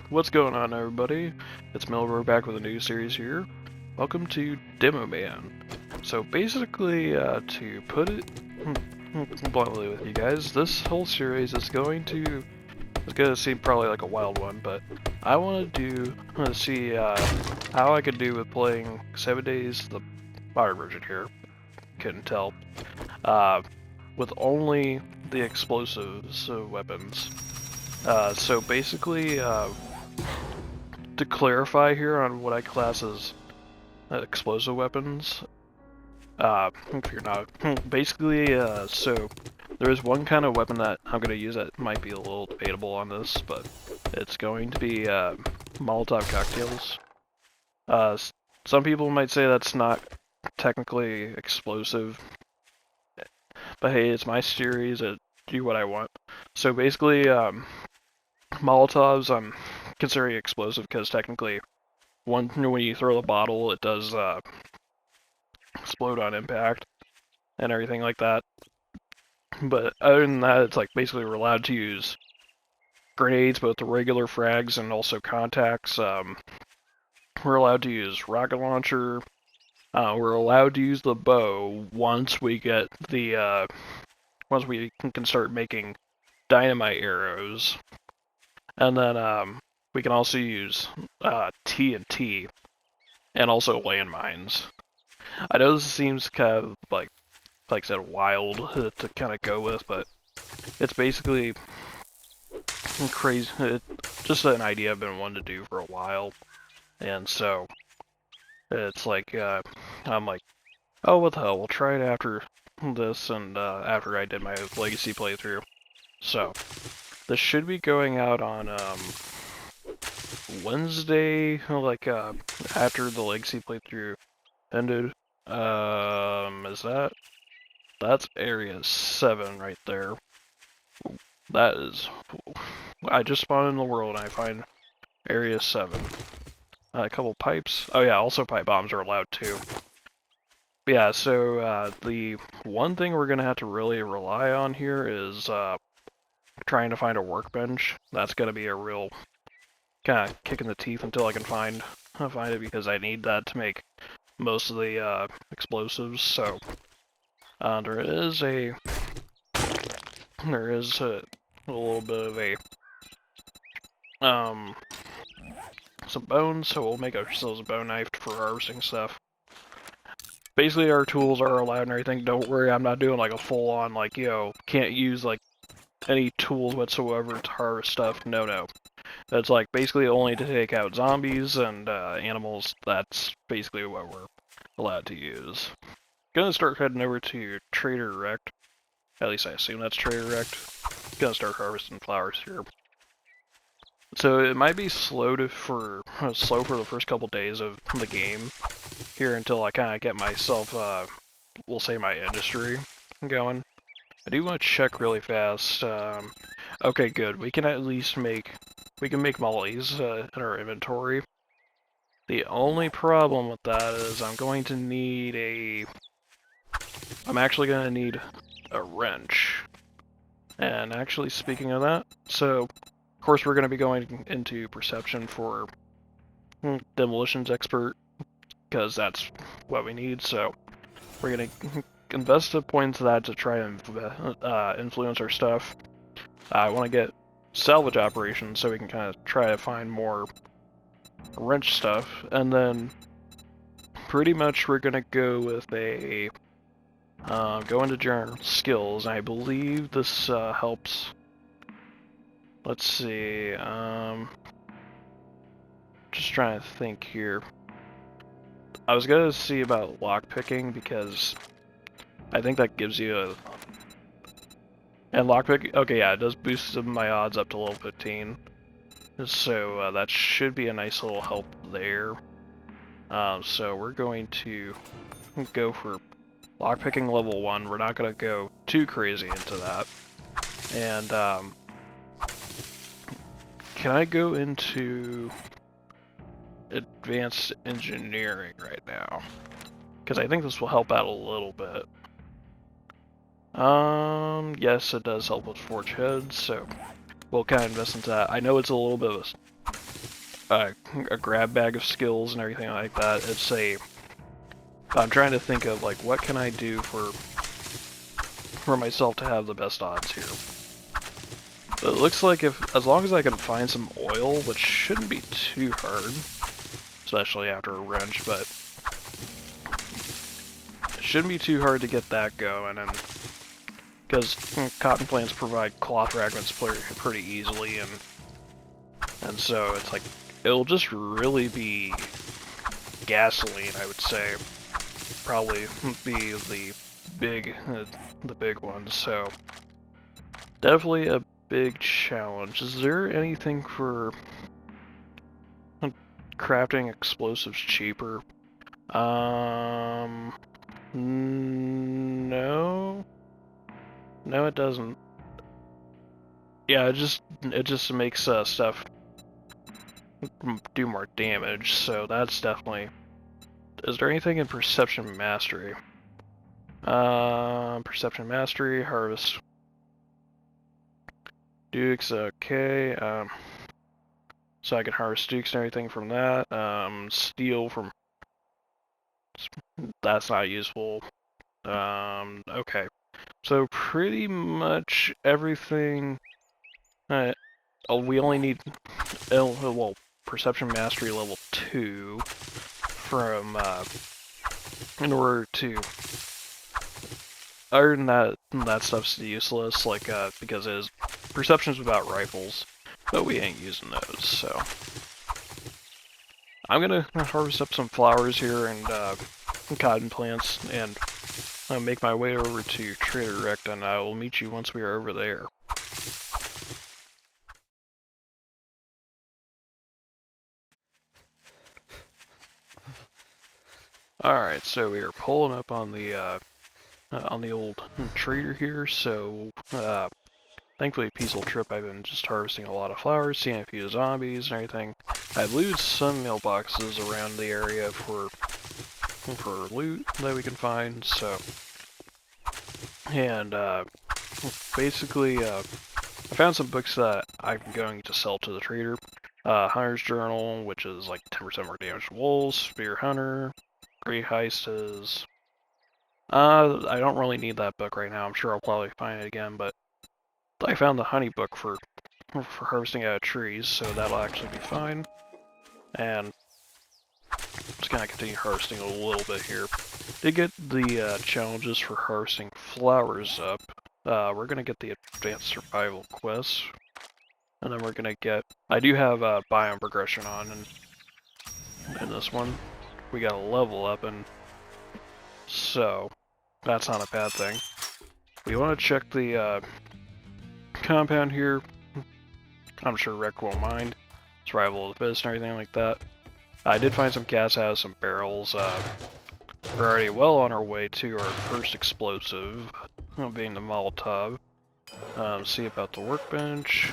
What's going on, everybody? It's Miller back with a new series here. Welcome to DemoMan. So basically, to put it bluntly with you guys, this whole series is going to seem probably like a wild one, but I want to see how I could do with playing 7 Days, the modern version here. Couldn't tell. With only the explosives weapons. So basically, to clarify here on what I class as explosive weapons, if you're not, basically, so there is one kind of weapon that I'm going to use that might be a little debatable on this, but it's going to be Molotov cocktails. Some people might say that's not technically explosive, but hey, it's my series, I do what I want. So basically, Molotovs I'm considering explosive because technically when you throw the bottle, it does explode on impact and everything like that. But other than that, it's like basically we're allowed to use grenades, both the regular frags and also contacts. We're allowed to use rocket launcher. We're allowed to use the bow once we get the once we can start making dynamite arrows, and then we can also use TNT and also landmines. I know this seems kind of like I said, wild to kind of go with, but it's basically crazy. It's just an idea I've been wanting to do for a while, and so it's like I'm like, oh, what the hell? We'll try it after this and after I did my legacy playthrough. So this should be going out on Wednesday, like after the legacy playthrough ended. Is that's area 7 right there. That is, I just spawned in the world and I find area 7. A couple pipes. Oh yeah, also pipe bombs are allowed too. But yeah, so the one thing we're gonna have to really rely on here is trying to find a workbench. That's gonna be a real kind of kick in the teeth until I can find it, because I need that to make most of the explosives. So there is a little bit of a some bones, so we'll make ourselves a bone knife for harvesting stuff. Basically, our tools are allowed and everything. Don't worry, I'm not doing like a full-on like, can't use like any tools whatsoever to harvest stuff. No. That's like basically only to take out zombies and animals. That's basically what we're allowed to use. Gonna start heading over to Trader Rect. At least I assume that's Trader Rect. Gonna start harvesting flowers here. So it might be slow for the first couple days of the game here until I kind of get myself, we'll say my industry going. I do want to check really fast. Okay, good. We can at least make mollies in our inventory. The only problem with that is I'm actually going to need a wrench. And actually, speaking of that, so of course we're going to be going into perception for demolitions expert, because that's what we need. So we're going to invest a point into that to try and influence our stuff. I want to get salvage operations so we can kind of try to find more wrench stuff, and then pretty much we're going to go with a go into general skills, and I believe this helps. Let's see, just trying to think here. I was gonna see about lockpicking because I think that gives you a... And lockpick, okay, yeah, it does boost my odds up to level 15. So that should be a nice little help there. So we're going to go for lockpicking level 1. We're not going to go too crazy into that. And can I go into advanced engineering right now? Because I think this will help out a little bit. Yes, it does help with forge heads, so we'll kind of invest into that. I know it's a little bit of a grab bag of skills and everything like that. I'm trying to think of like what can I do for myself to have the best odds here. But it looks like as long as I can find some oil, which shouldn't be too hard, especially after a wrench, but it shouldn't be too hard to get that going, and because cotton plants provide cloth fragments pretty easily, and so it's like it'll just really be gasoline, I would say, probably be the big one. So definitely a big challenge. Is there anything for crafting explosives cheaper? No. No, it doesn't. Yeah, it just makes stuff do more damage, so that's definitely... Is there anything in Perception Mastery? Perception Mastery, Harvest Dukes, okay, so I can harvest Dukes and everything from that, Steel from... That's not useful, okay. So pretty much everything, we only need, well, Perception Mastery level 2 from, in order to... Other than that, that stuff's useless, like, because Perception's about rifles, but we ain't using those, so... I'm gonna harvest up some flowers here and, cotton plants, and make my way over to Trader Rect, and I will meet you once we are over there. Alright, so we are pulling up on the old trader here, so, thankfully peaceful trip. I've been just harvesting a lot of flowers, seeing a few zombies and everything. I've looted some mailboxes around the area for loot that we can find, so... And, basically, I found some books that I'm going to sell to the trader. Hunter's Journal, which is like 10% more damage to wolves. Spear Hunter. Great Heist is... I don't really need that book right now. I'm sure I'll probably find it again, but I found the honey book for harvesting out of trees, so that'll actually be fine. And just gonna continue harvesting a little bit here. To get the challenges for harvesting flowers up, we're gonna get the advanced survival quest, and then we're gonna get... I do have biome progression on, and in this one, we got a level up, and so that's not a bad thing. We want to check the compound here. I'm sure Rick won't mind. Survival of the fittest and everything like that. I did find some gas houses, some barrels. We're already well on our way to our first explosive, being the Molotov. See about the workbench.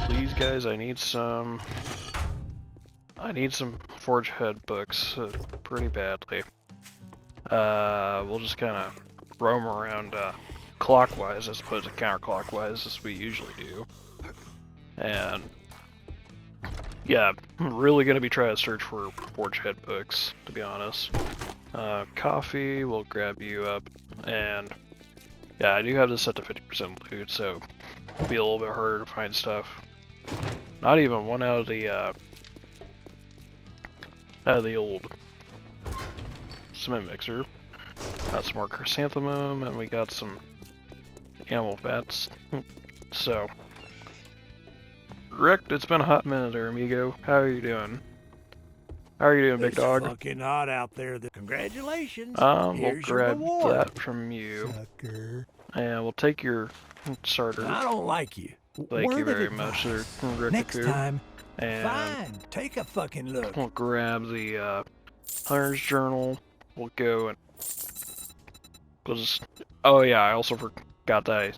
Please, guys, I need some Forge Head books pretty badly. We'll just kind of roam around clockwise as opposed to counterclockwise as we usually do. And yeah, I'm really going to be trying to search for Forge Head books, to be honest. Coffee, we'll grab you up, and yeah, I do have this set to 50% loot, so it'll be a little bit harder to find stuff. Not even one out of the old cement mixer. Got some more chrysanthemum, and we got some animal fats. So, Rick, it's been a hot minute there, amigo. How are you doing? How are you doing, big dog? It's fucking hot out there. Congratulations. We'll grab that from you. Sucker. And we'll take your starter. I don't like you. Thank you very much, sir. Next time, and fine. Take a fucking look. We'll grab the Hunter's Journal. We'll go and we'll just... Oh yeah, I also forgot that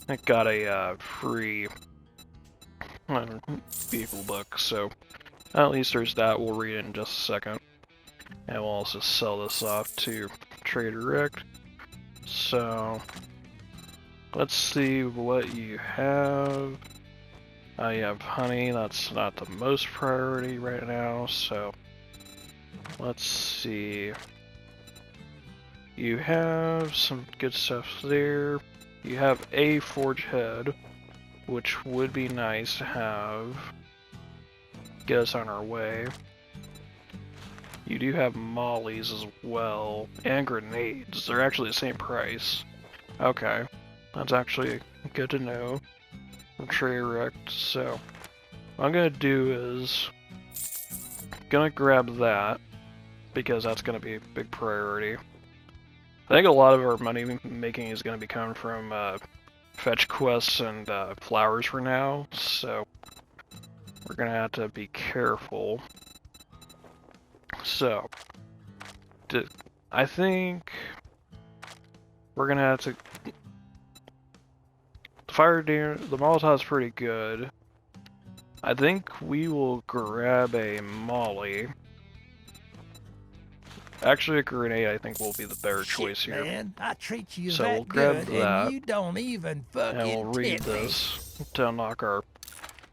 I got a free vehicle book, so at least there's that. We'll read it in just a second. And we'll also sell this off to Trader Rick. So, let's see what you have. You have honey, that's not the most priority right now, so let's see. You have some good stuff there. You have a forge head, which would be nice to have. Get us on our way. You do have mollies as well, and grenades. They're actually the same price. Okay, that's actually good to know. Tray wrecked, so what I'm gonna do is gonna grab that because that's gonna be a big priority. I think a lot of our money making is gonna be coming from fetch quests and flowers for now, so we're gonna have to be careful. So I think we're gonna have to. The Molotov's pretty good. I think we will grab a molly. Actually, a grenade I think will be the better choice here. Man, I treat you So that we'll grab good, that, and you don't even fucking and we'll read tip me. this to unlock our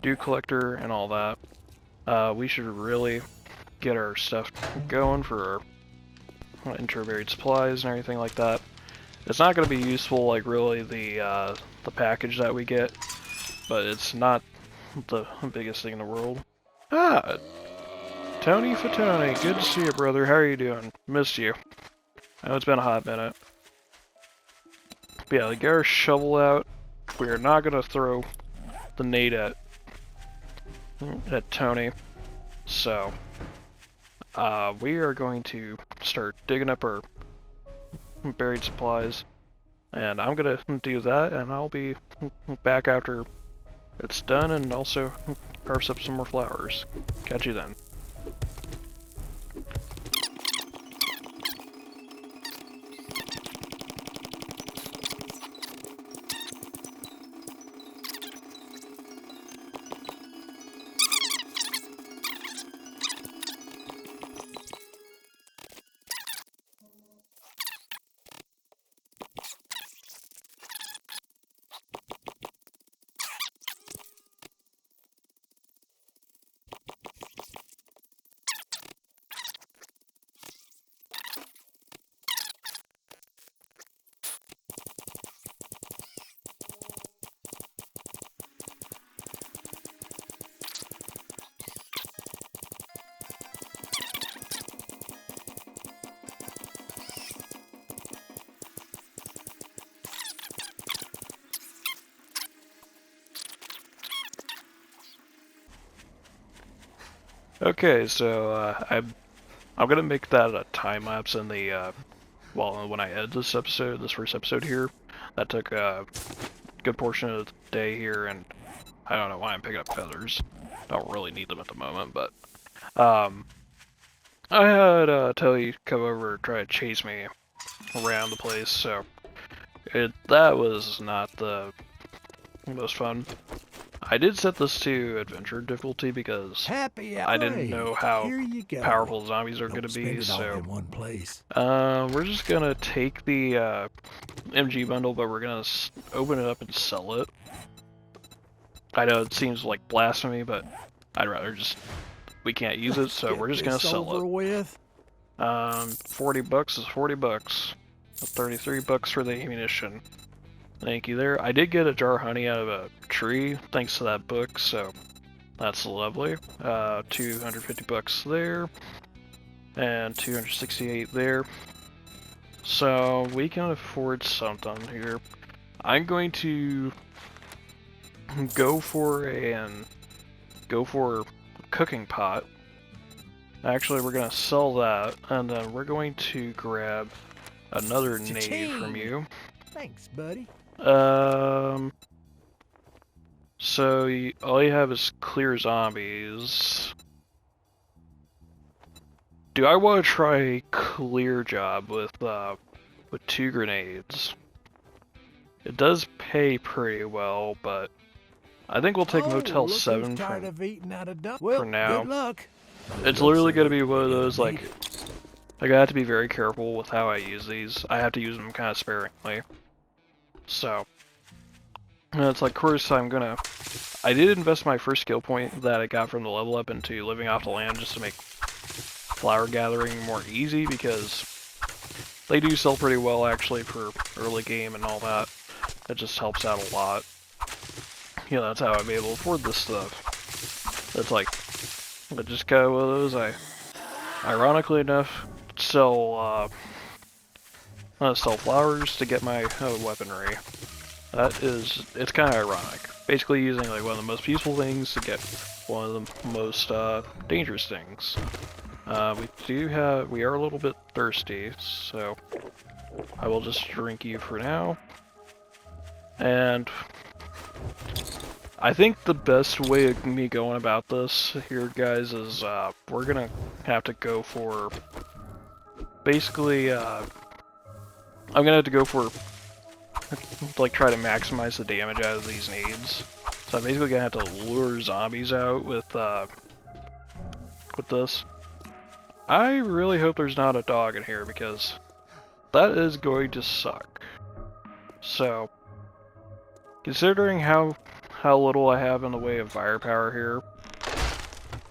dew collector and all that. We should really get our stuff going for our intermarried supplies and everything like that. It's not going to be useful, like really the package that we get, but it's not the biggest thing in the world. Ah, Tony Fatone, good to see you, brother. How are you doing? Missed you. I know it's been a hot minute. But yeah, get our shovel out. We are not going to throw the nade at Tony. So, we are going to start digging up our buried supplies. And I'm going to do that, and I'll be back after it's done, and also harvest up some more flowers. Catch you then. Okay, so I'm gonna make that a time lapse in the well, when I edit this episode, this first episode here. That took a good portion of the day here, and I don't know why I'm picking up feathers. Don't really need them at the moment, but I had Telly come over and try to chase me around the place, so that was not the most fun. I did set this to adventure difficulty because I didn't know how powerful zombies are going to be, so in one place. we're just going to take the MG bundle, but we're going to open it up and sell it. I know it seems like blasphemy, but I'd rather just, we can't use it, so we're just going to sell it. With. 40 bucks is 40 bucks. 33 bucks for the ammunition. Thank you there. I did get a jar of honey out of a tree, thanks to that book, so that's lovely. 250 bucks there, and 268 there. So we can afford something here. I'm going to go for a cooking pot. Actually, we're gonna sell that, and then we're going to grab another nade from you. Thanks, buddy. So all you have is clear zombies. Do I want to try a clear job with 2 grenades? It does pay pretty well, but I think we'll take Motel 7 for now. Good luck. It's literally going to be one of those, like, I have to be very careful with how I use these. I have to use them kind of sparingly. So, And it's like, of course, I did invest my first skill point that I got from the level up into living off the land just to make flower gathering more easy, because they do sell pretty well actually for early game and all that. It just helps out a lot. You know, that's how I'm able to afford this stuff. It's like, I just got one of those. Ironically enough, sell flowers to get my weaponry. It's kind of ironic. Basically using like one of the most useful things to get one of the most dangerous things. We are a little bit thirsty, so I will just drink you for now. And I think the best way of me going about this here, guys, is we're gonna have to go for basically I'm gonna have to go for like try to maximize the damage out of these nades. So I'm basically gonna have to lure zombies out with this. I really hope there's not a dog in here, because that is going to suck. So, considering how little I have in the way of firepower here,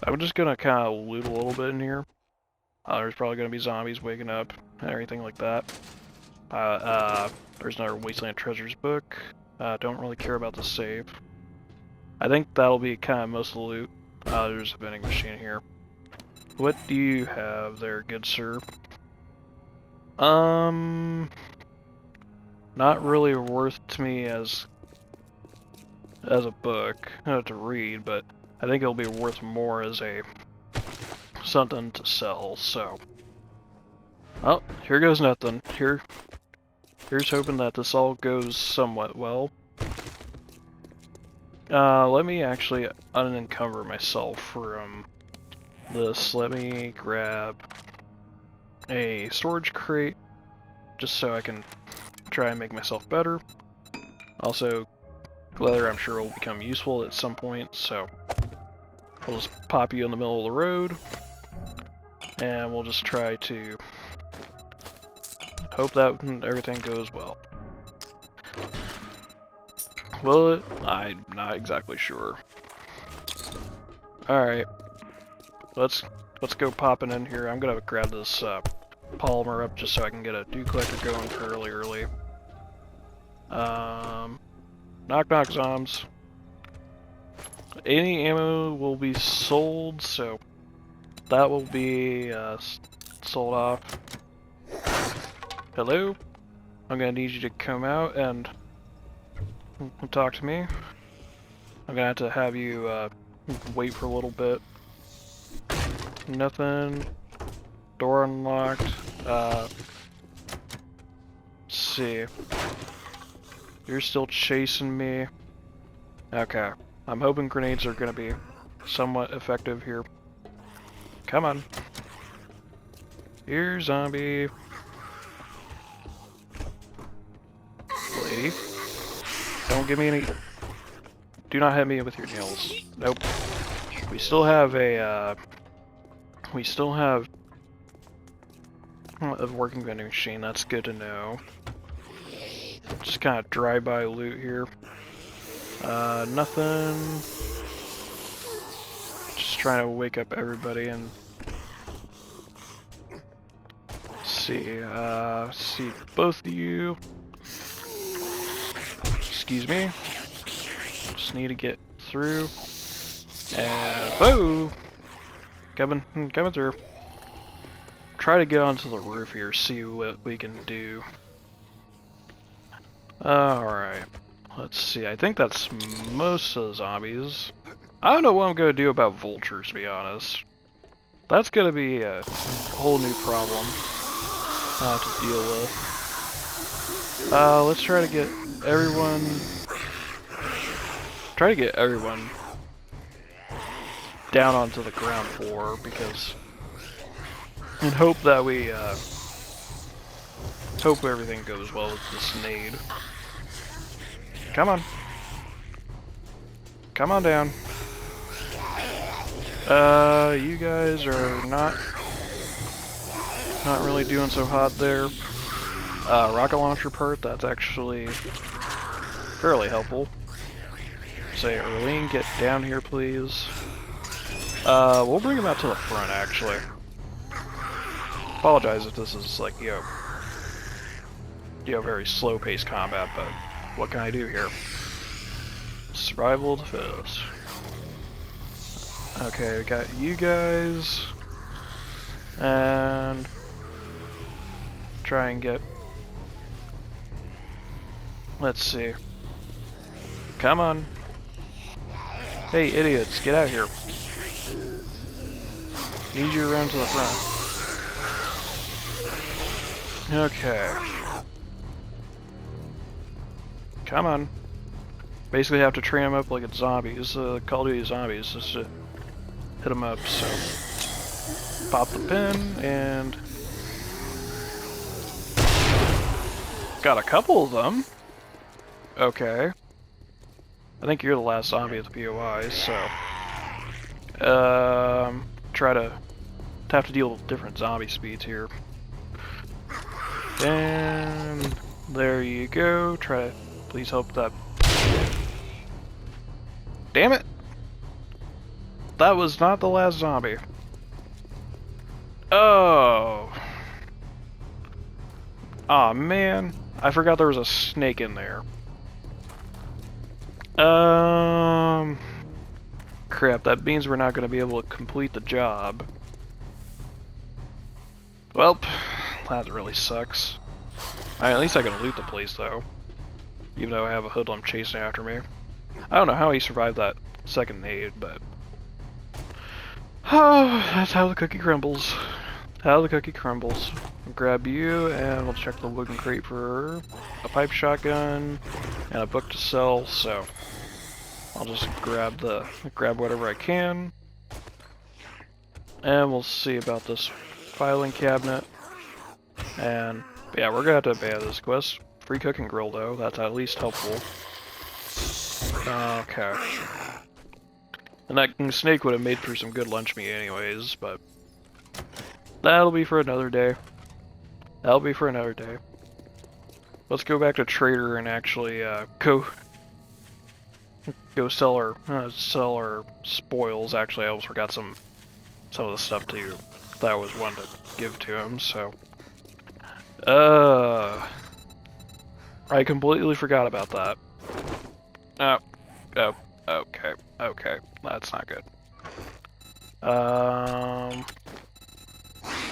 I'm just gonna kind of loot a little bit in here. There's probably gonna be zombies waking up and everything like that. There's another Wasteland Treasures book. Don't really care about the save. I think that'll be kind of most of the loot. There's a vending machine here. What do you have there, good sir? Not really worth to me as a book to read, but I think it'll be worth more as something to sell. So, oh, here goes nothing. Here's hoping that this all goes somewhat well. Let me actually unencumber myself from this. Let me grab a storage crate, just so I can try and make myself better. Also, leather I'm sure will become useful at some point, so we'll just pop you in the middle of the road, and we'll just try to hope that everything goes well. Will it? I'm not exactly sure. Alright. Let's go popping in here. I'm gonna grab this polymer up just so I can get a dew collector going fairly early. Knock knock zombs. Any ammo will be sold, so that will be sold off. Hello? I'm gonna need you to come out and talk to me. I'm gonna have to have you wait for a little bit. Nothing. Door unlocked. Let's see. You're still chasing me. Okay. I'm hoping grenades are gonna be somewhat effective here. Come on. Here, zombie. Lady. Don't give me any... Do not hit me with your nails. Nope. We still have a working vending machine. That's good to know. Just kind of drive-by loot here. Nothing. Just trying to wake up everybody and see both of you. Excuse me. Just need to get through. And whoa! Coming through. Try to get onto the roof here, see what we can do. Alright. Let's see, I think that's most of the zombies. I don't know what I'm gonna do about vultures, to be honest. That's gonna be a whole new problem to deal with. Let's try to get everyone... down onto the ground floor, because... and hope that we, hope everything goes well with this nade. Come on. Come on down. You guys are not really doing so hot there. Rocket launcher part, that's actually fairly helpful. say, Arlene, get down here, please. We'll bring him out to the front, actually. Apologize if this is, like, very slow-paced combat, but what can I do here? Survival of the fittest. Okay, we got you guys. And try and get... Let's see. Come on. Hey, idiots, get out here. Need you around to the front. Okay. Come on. Basically have to train them up like it's zombies, Call of Duty zombies, just to hit them up, so... Pop the pin, and... Got a couple of them! Okay. I think you're the last zombie at the POI, so... Try to have to deal with different zombie speeds here. And... There you go, try to... Please hope that... Damn it! That was not the last zombie. Oh. Aw, man. I forgot there was a snake in there. Crap, that means we're not going to be able to complete the job. Well, that really sucks. At least I can loot the place, though. Even though I have a hoodlum chasing after me. I don't know how he survived that second nade, but... Oh, that's how the cookie crumbles. How the cookie crumbles. We'll grab you, and we'll check the wooden crate for a pipe shotgun and a book to sell. So I'll just grab whatever I can, and we'll see about this filing cabinet. And yeah, we're gonna have to abandon this quest. Free cooking grill, though. That's at least helpful. Okay. And that snake would have made for some good lunch meat anyways, but that'll be for another day. That'll be for another day. Let's go back to Trader and actually go sell our spoils. Actually, I almost forgot some of the stuff that I was wanting to give to him. So, I completely forgot about that. Okay, that's not good.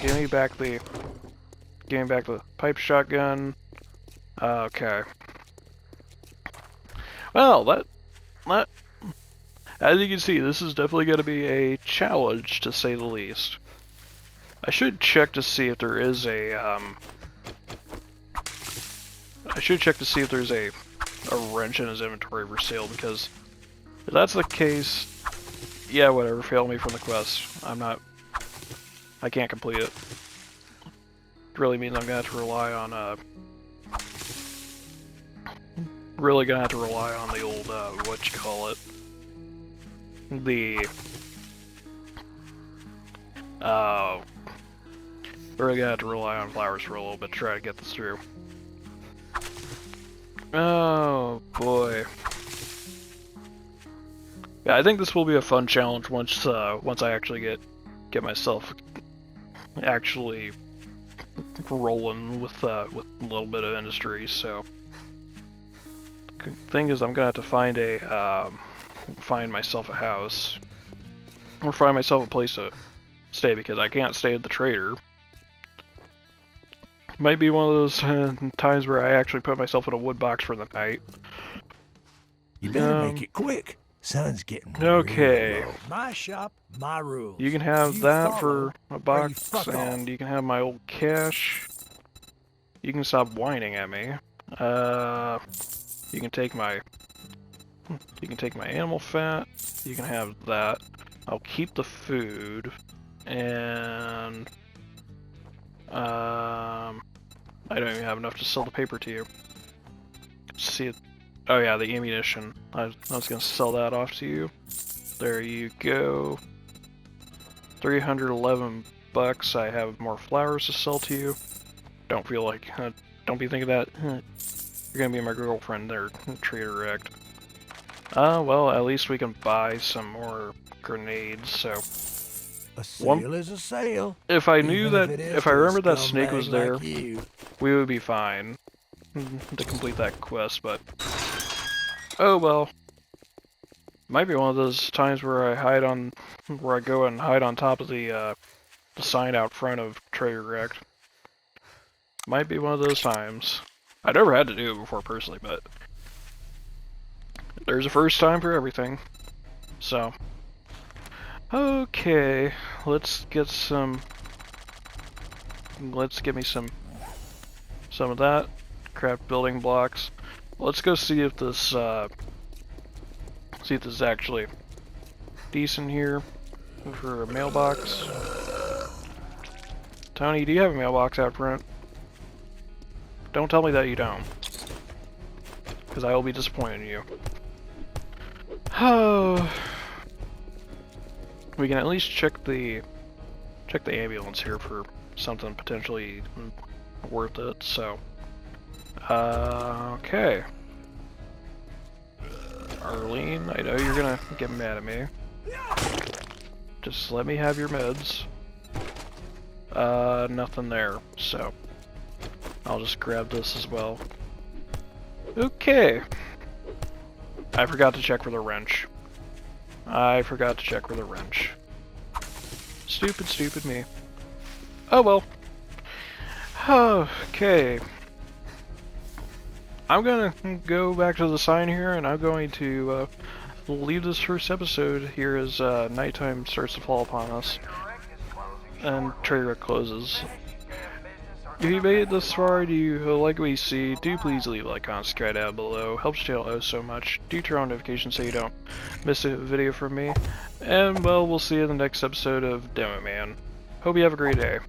Give me back the pipe shotgun. Okay. Well, that as you can see, this is definitely going to be a challenge, to say the least. I should check to see if there is a wrench in his inventory for sale, because if that's the case, yeah, whatever, fail me from the quest. I can't complete it. It really means I'm gonna have to rely on, the old, whatchamacallit. Really gonna have to rely on flowers for a little bit to try to get this through. Oh, boy. Yeah, I think this will be a fun challenge once I actually get myself actually rolling with a little bit of industry. So, the thing is, I'm gonna have to find myself a house, or find myself a place to stay, because I can't stay at the Trader. Might be one of those times where I actually put myself in a wood box for the night. You better make it quick. Sun's getting okay. real low. My shop, my rules. You can have that for a box, and you can have my old cash. You can stop whining at me. You can take my animal fat. You can have that. I'll keep the food, and I don't even have enough to sell the paper to you. See it? Oh yeah, the ammunition. I was gonna sell that off to you. There you go. 311 bucks. I have more flowers to sell to you. Don't feel like, don't be thinking that you're gonna be my girlfriend there, Trader Act. Well, at least we can buy some more grenades, so... A sale is a sale. If I knew even that, it is if I to a remembered that Snake was scumbag there, like you. we would be fine to complete that quest, but... Oh well. Might be one of those times where I go and hide on top of the sign out front of Trader Rect. Might be one of those times. I never had to do it before personally, but there's a first time for everything. So, okay, let's get me some of that. Craft building blocks. Let's go see if this is actually decent here for a mailbox. Tony, do you have a mailbox out front? Don't tell me that you don't, because I will be disappointed in you. Oh, we can at least check the ambulance here for something potentially worth it. So, okay. Arlene, I know you're gonna get mad at me. Just let me have your meds. Nothing there, so I'll just grab this as well. Okay. I forgot to check for the wrench. Stupid, stupid me. Oh well. Okay. I'm gonna go back to the sign here, and I'm going to leave this first episode here as nighttime starts to fall upon us, and Trader Rect closes. If you made it this far and you like what you see, do please leave a like, comment, subscribe down below. Helps the channel out so much. Do turn on notifications so you don't miss a video from me. And well, we'll see you in the next episode of DemoMan. Hope you have a great day.